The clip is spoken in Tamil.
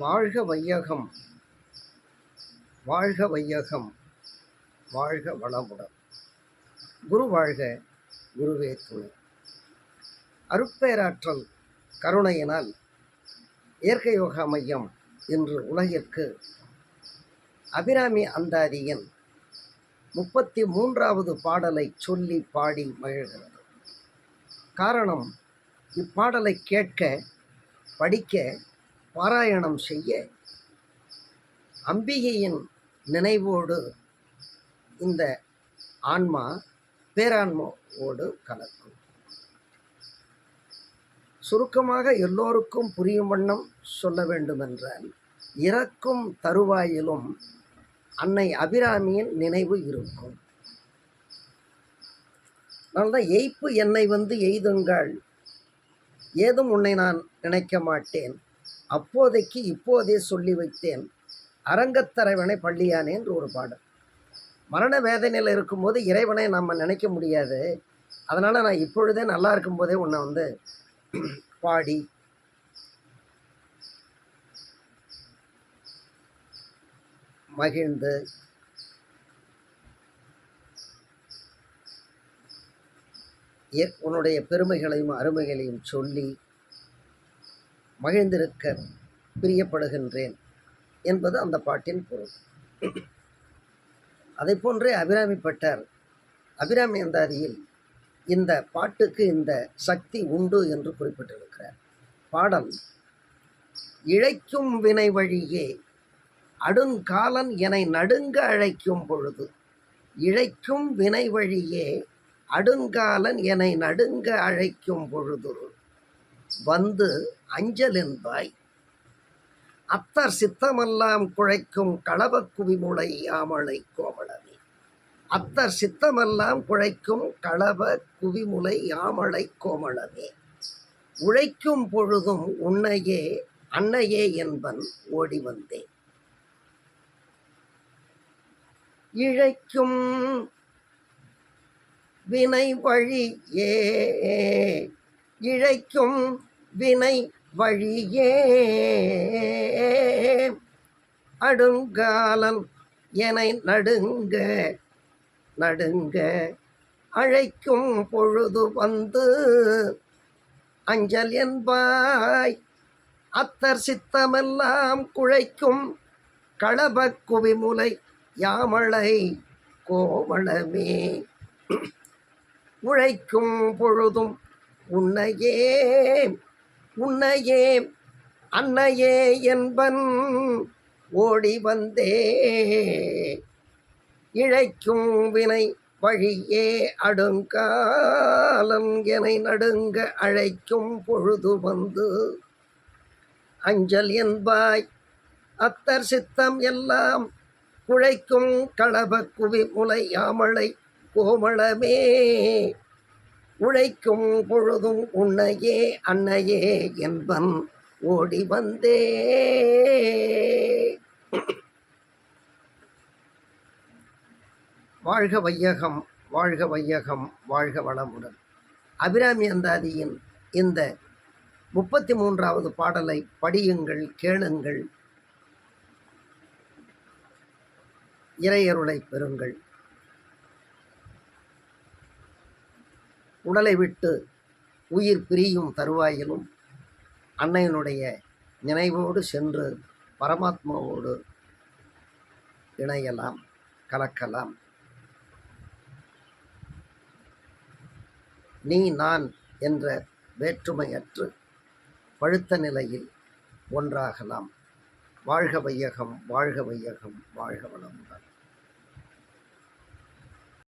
வாழ்க வையகம், வாழ்க வையகம், வாழ்க வளமுடன். குரு வாழ்க, குருவே துணை. அருட்பேராற்றல் கருணையினால் இயற்கை யோகா மையம் இன்று உலகிற்கு அபிராமி அந்தாதியின் 33வது பாடலை சொல்லி பாடி மகிழ்கிறது. காரணம், இப்பாடலை கேட்க, படிக்க, பாராயணம் செய்ய அம்பிகையின் நினைவோடு இந்த ஆன்மா பேரான்மாவோடு கலக்கும். சுருக்கமாக எல்லோருக்கும் புரியும் வண்ணம் சொல்ல வேண்டுமென்றால், இறக்கும் தருவாயிலும் அன்னை அபிராமியின் நினைவு இருக்கும். அதனால்தான் எய்ப்பு என்னை வந்து எய்துங்கள், ஏதும் உன்னை நான் நினைக்க மாட்டேன், அப்போதைக்கு இப்போதே சொல்லி வைத்தேன், அரங்கத்தரைவனை பள்ளியானே என்று ஒரு பாடல். மரண வேதனையில் இருக்கும்போது இறைவனை நம்ம நினைக்க முடியாது. அதனால் நான் இப்பொழுதே நல்லா இருக்கும்போதே உன்னை வந்து பாடி மகிழ்ந்து உன்னுடைய பெருமைகளையும் அருமைகளையும் சொல்லி மகிழ்ந்திருக்க பிரியப்படுகின்றேன் என்பது அந்த பாட்டின் பொருள். அதை போன்றே அபிராமி பட்டர் அபிராமி அந்தாதியில் இந்த பாட்டுக்கு இந்த சக்தி உண்டு என்று குறிப்பிட்டிருக்கிறார். பாடல்: இழைக்கும் வினை வழியே அடுங்காலன் என நடுங்க அழைக்கும் பொழுது, இழைக்கும் வினை வழியே அடுங்காலன் என நடுங்க அழைக்கும் பொழுது வந்து அஞ்சல் என்பாய், அத்தர் சித்தமெல்லாம் குழைக்கும் களபக் குவிமுலை யாமளை கோமளமே. அத்தர் சித்தமெல்லாம் குழைக்கும் களப குவிமுலை யாமளை கோமளமே. உழைக்கும் பொழுதும் உன்னையே அன்னையே என்பன் ஓடி வந்தேன். இழைக்கும் வினை வழியே, இழைக்கும் வினை வழியே அடுங்காலன் என நடுங்க நடுங்க அழைக்கும் பொழுது வந்து அஞ்சல் என்பாய், அத்தர் சித்தமெல்லாம் குழைக்கும் களபக் குவிமுலை யாமளை கோமளமே. உழைக்கும் பொழுதும் உன்னையே உன்னையே அன்னையே என்பன் ஓடி வந்தே. இழைக்கும் வினை வழியே அடுங்காலம் என நடுங்க அழைக்கும் பொழுது வந்து அஞ்சல் என்பாய், அத்தர் சித்தம் எல்லாம் குழைக்கும் களபக் குவிமுலை யாமளை கோமளமே. உழைக்கும் பொழுதும் உன்னையே அன்னையே என்பன் ஓடி வந்தே. வாழ்க வையகம், வாழ்க வையகம், வாழ்க வளமுடன். அபிராமி அந்தாதியின் இந்த 33வது பாடலை படியுங்கள், கேளுங்கள், இறையருளை பெறுங்கள். உடலை விட்டு உயிர் பிரியும் தருவாயிலும் அன்னையினுடைய நினைவோடு சென்று பரமாத்மாவோடு இணையலாம், கலக்கலாம். நீ நான் என்ற வேற்றுமையற்று பழுத்த நிலையில் ஒன்றாகலாம். வாழ்க வையகம், வாழ்க வையகம், வாழ்க வளமுடன்.